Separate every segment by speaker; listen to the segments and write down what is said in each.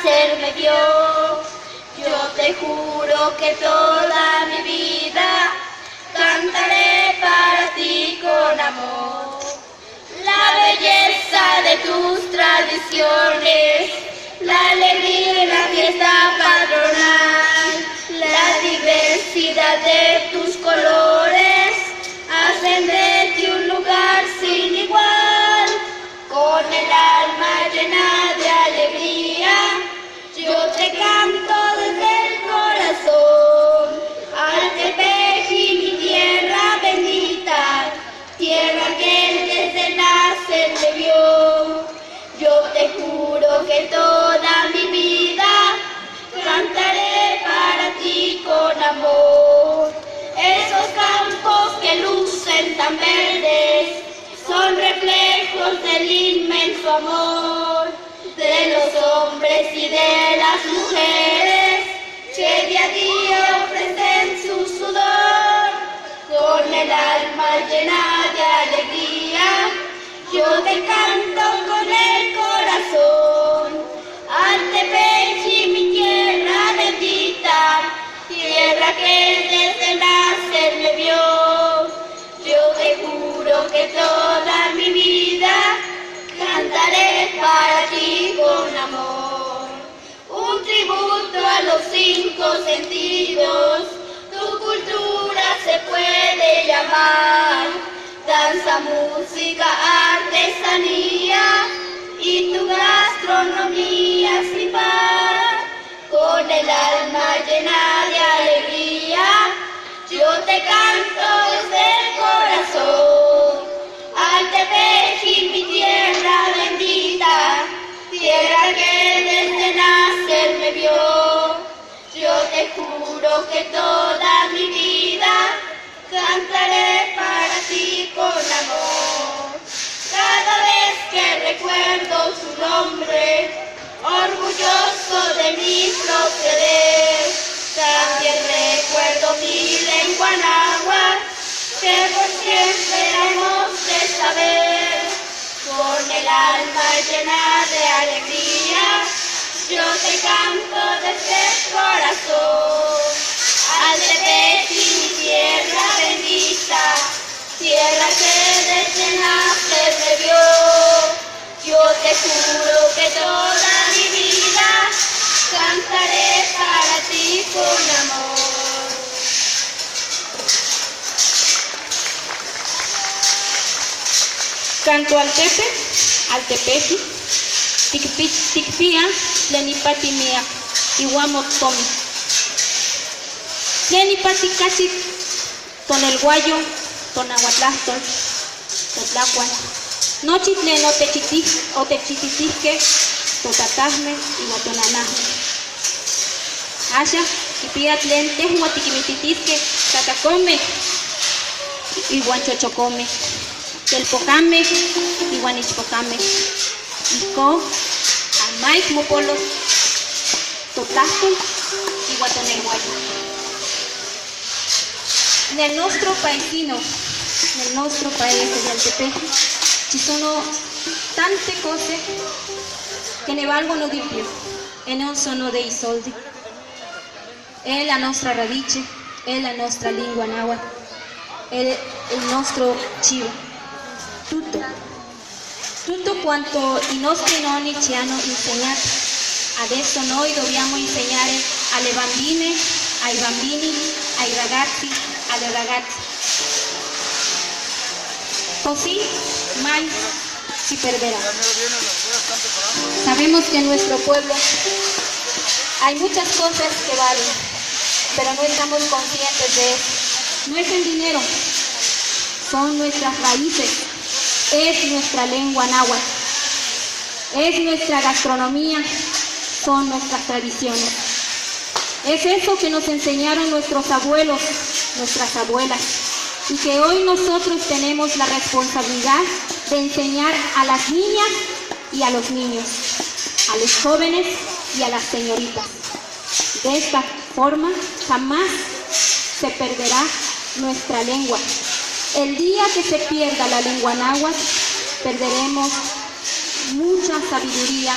Speaker 1: nacer me dio. Yo te juro que toda mi vida cantaré para ti con amor. La belleza de tus tradiciones, la alegría en la fiesta patronal, la diversidad de tus colores hacen de ti un lugar sin igual. Con el alma llena de alegría, yo te canto desde el corazón. Al Tepeji, mi tierra bendita, tierra que desde nacer me vio. Yo te juro que toda mi vida cantaré para ti con amor. Esos campos que lucen tan verdes son reflejos del inmenso amor de los hombres y de las mujeres que día a día ofrecen su sudor. Con el alma llena de alegría, yo te canto con el corazón. Al Tepeji, mi tierra bendita, tierra que desde nacer me vio. Yo te juro que toda mi vida cantaré para ti con amor. Un tributo a los 5 sentidos, tu cultura se puede llamar. Danza, música, artesanía y tu gastronomía sin par. Con el alma llena de alegría, yo te canto desde el corazón. Al Tepeji, mi tierra bendita, tierra que desde nacer me vio. Yo te juro que toda mi vida cantaré para ti con amor. Cada vez que recuerdo su nombre, orgulloso de mi proceder, también recuerdo mi lengua náhuatl, que por siempre hemos de saber. Con el alma llena de alegría, yo te canto desde el corazón. Al Tepeji, mi tierra bendita, tierra que desde nacer me vio. Yo te juro que toda mi vida cantaré para ti con amor.
Speaker 2: Canto al Tepeji, tikpia, tlenipati miak, ihuamotomi. Tlenipati casi tonelguayo, tonahuatlastol, totlacuan. Nochi tlen otechititisque, totatasme, ihuatonanasme. Asha, kipia tlen tehuatiquimititisque, tatacome, ihuanchochocome. Telpocame, iguanichpocame, Ico, Amaik Mopolos, Totlascol, Iguatonelguayo. Nel nostro paesino, nel nostro paese del Tepeji, ci sono tante cose che ne valgono di più e non sono dei soldi. È la nostra radice, è la nostra lingua náhuatl, è il nostro cibo. Tutto quanto i nostri nonni ci hanno insegnato. Adesso noi dobbiamo insegnare alle bambine, ai bambini, ai ragazzi, alle ragazze. Così mai si perderá. Sabemos que en nuestro pueblo hay muchas cosas que valen, pero no estamos conscientes de eso. No es el dinero, son nuestras raíces. Es nuestra lengua náhuatl, es nuestra gastronomía, son nuestras tradiciones. Es eso que nos enseñaron nuestros abuelos, nuestras abuelas, y que hoy nosotros tenemos la responsabilidad de enseñar a las niñas y a los niños, a los jóvenes y a las señoritas. De esta forma jamás se perderá nuestra lengua. El día que se pierda la lengua náhuatl, perderemos mucha sabiduría,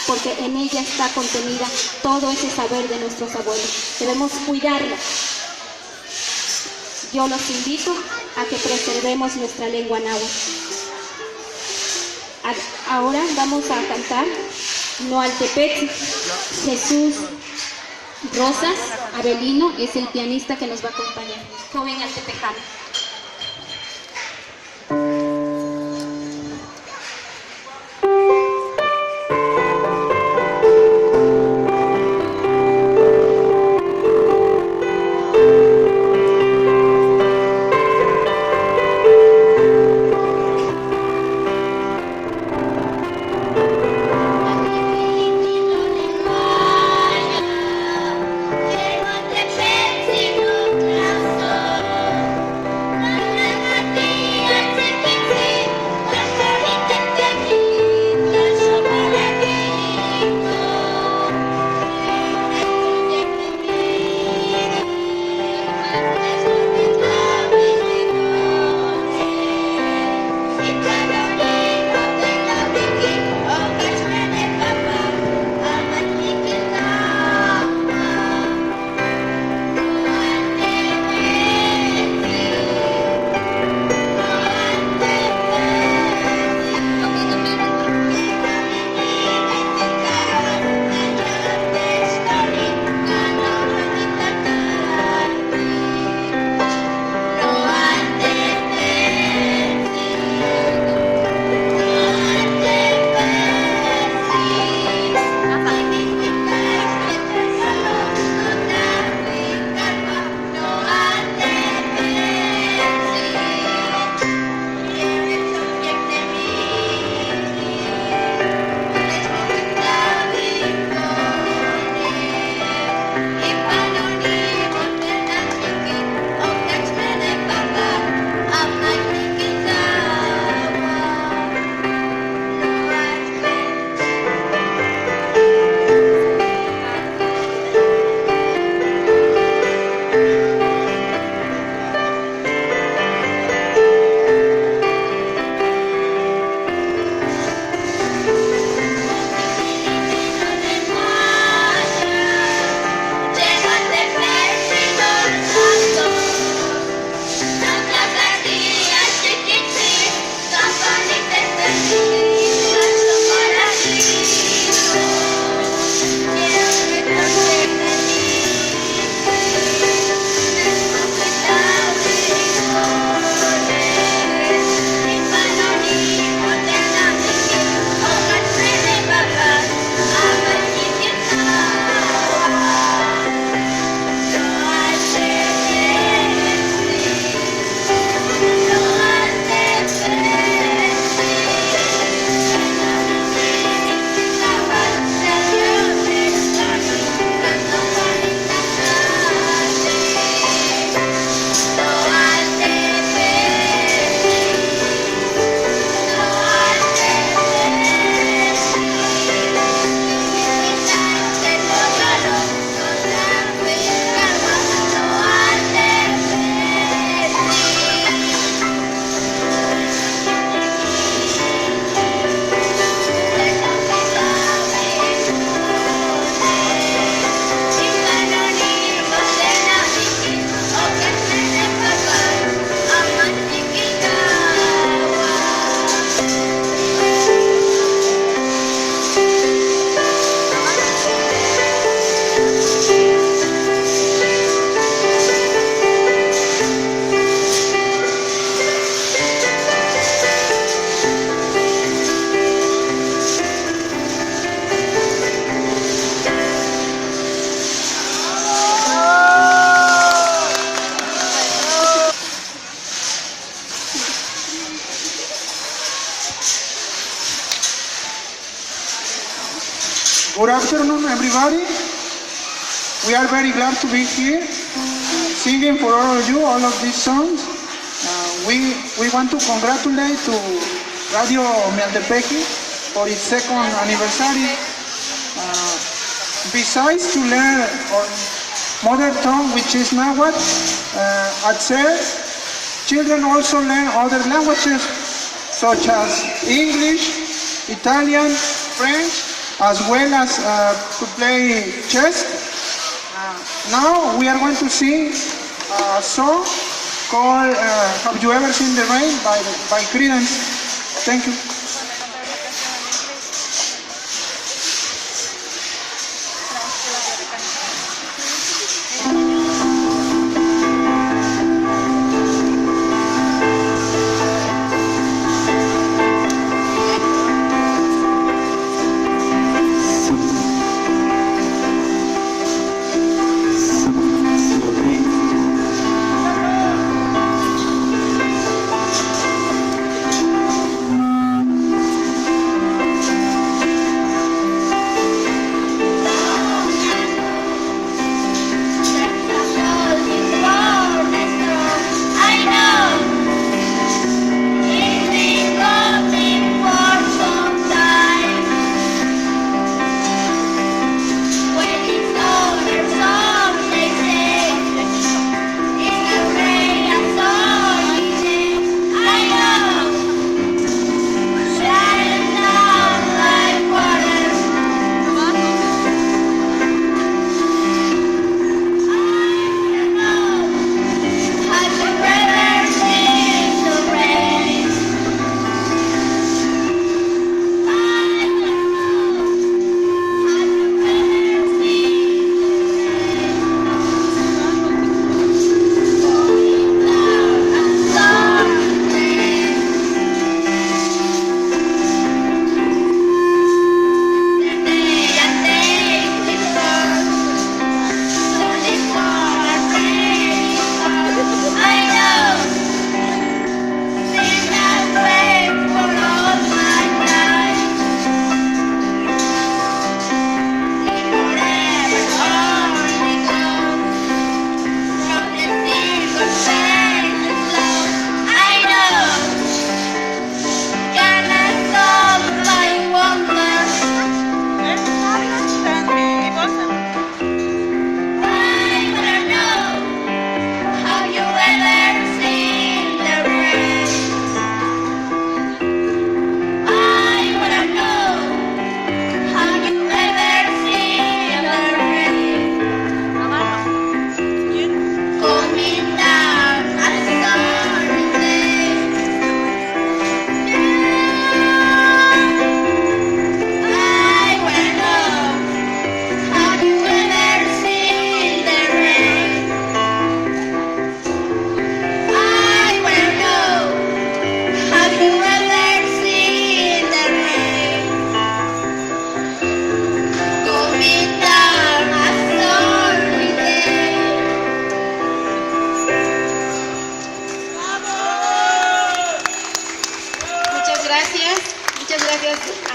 Speaker 2: porque en ella está contenida todo ese saber de nuestros abuelos. Debemos cuidarla. Yo los invito a que preservemos nuestra lengua náhuatl. Ahora vamos a cantar Noaltepetzin. Jesús Rosas Avelino es el pianista que nos va a acompañar. Joven altepejano.
Speaker 3: Good afternoon, everybody. We are very glad to be here, singing for all of you all of these songs. We want to congratulate to Radio Mealtepequi for its second anniversary. Besides to learn our mother tongue, which is Nahuatl, at SER, children also learn other languages such as English, Italian, French, as well as to play chess. Now we are going to sing a song called Have You Ever Seen the Rain by Creedence. Thank you.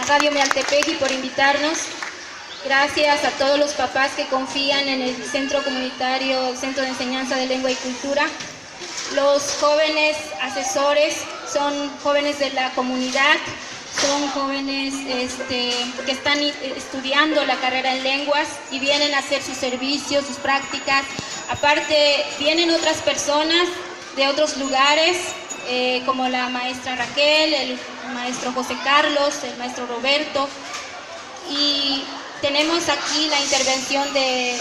Speaker 2: Radio Mealtepeji por invitarnos. Gracias a todos los papás que confían en el Centro Comunitario, Centro de Enseñanza de Lengua y Cultura. Los jóvenes asesores son jóvenes de la comunidad, son jóvenes que están estudiando la carrera en lenguas y vienen a hacer sus servicios, sus prácticas. Aparte, vienen otras personas de otros lugares, como la maestra Raquel, el maestro José Carlos, el maestro Roberto. Y tenemos aquí la intervención de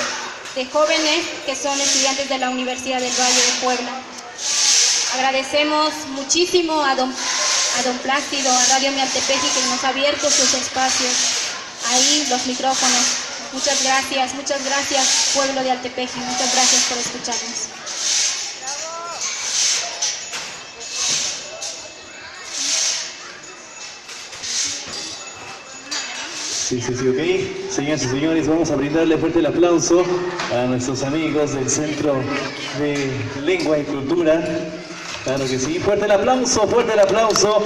Speaker 2: jóvenes que son estudiantes de la Universidad del Valle de Puebla. Agradecemos muchísimo a don Plácido, a Radio Mealtepeji, que nos ha abierto sus espacios, ahí los micrófonos. Muchas gracias, pueblo de Altepeji, muchas gracias por escucharnos.
Speaker 4: Sí, ok. Señoras y señores, vamos a brindarle fuerte el aplauso a nuestros amigos del Centro de Lengua y Cultura. Claro que sí, fuerte el aplauso. Venga el aplauso.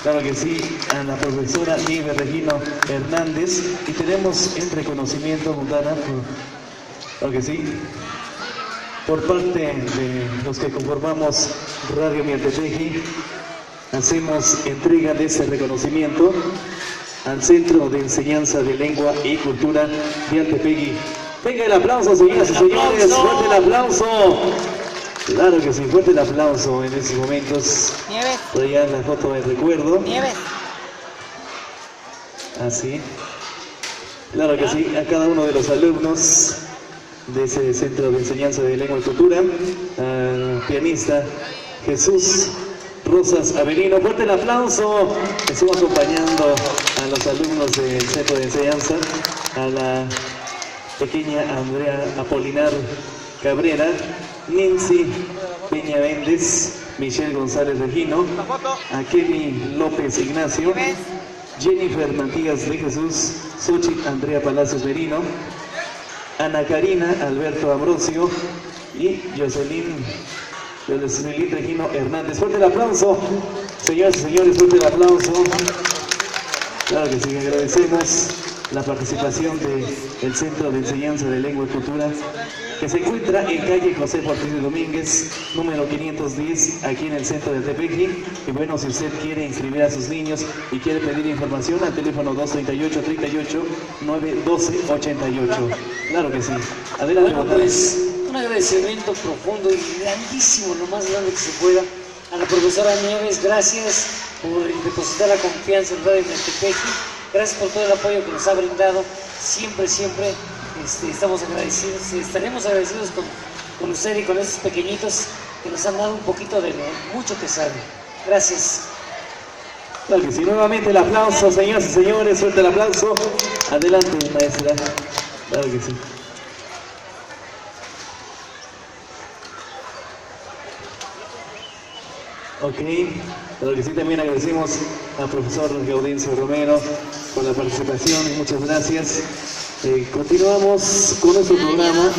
Speaker 4: Claro que sí, a la profesora Nieves Regino Hernández. Y tenemos el reconocimiento, Mundana, claro que sí, por parte de los que conformamos Radio Mealtepeji. Hacemos entrega de ese reconocimiento al Centro de Enseñanza de Lengua y Cultura de Altepeji. Venga el aplauso, señoras y señores, fuerte el aplauso. Claro que sí, fuerte el aplauso en estos momentos.
Speaker 5: Nieves.
Speaker 4: Por allá la foto de recuerdo.
Speaker 5: Nieves.
Speaker 4: Así. Claro que sí, a cada uno de los alumnos de ese Centro de Enseñanza de Lengua y Cultura, al pianista Jesús Rosas Avelino. Fuerte el aplauso. Estuvo acompañando a los alumnos del Centro de Enseñanza, a la pequeña Andrea Apolinar Cabrera, Nancy Peña Méndez, Michelle González Regino, a Kenny López Ignacio, Jennifer Matías de Jesús, Xochitl Andrea Palacios Merino, Ana Karina Alberto Ambrosio y Jocelyn Regino Hernández. Fuerte el aplauso, señoras y señores, fuerte el aplauso. Claro que sí, agradecemos la participación del Centro de Enseñanza de Lengua y Cultura, que se encuentra en calle José Ortiz de Domínguez, número 510, aquí en el centro de Tepeji. Y bueno, si usted quiere inscribir a sus niños y quiere pedir información, al teléfono 238-38-912-88. Claro que sí. Adelante.
Speaker 5: Bueno, pues, un agradecimiento profundo y grandísimo, lo más grande que se pueda, a la profesora Nieves. Gracias por depositar la confianza en Radio Metepec. Gracias por todo el apoyo que nos ha brindado. Siempre estamos agradecidos, estaremos agradecidos con usted y con esos pequeñitos que nos han dado un poquito de lo mucho que saben. Gracias.
Speaker 4: Claro que sí, nuevamente el aplauso, señoras y señores, suelta el aplauso. Adelante, maestra. Claro que sí. Ok, claro que sí, también agradecemos al profesor Gaudencio Romero por la participación y muchas gracias. Continuamos con nuestro programa.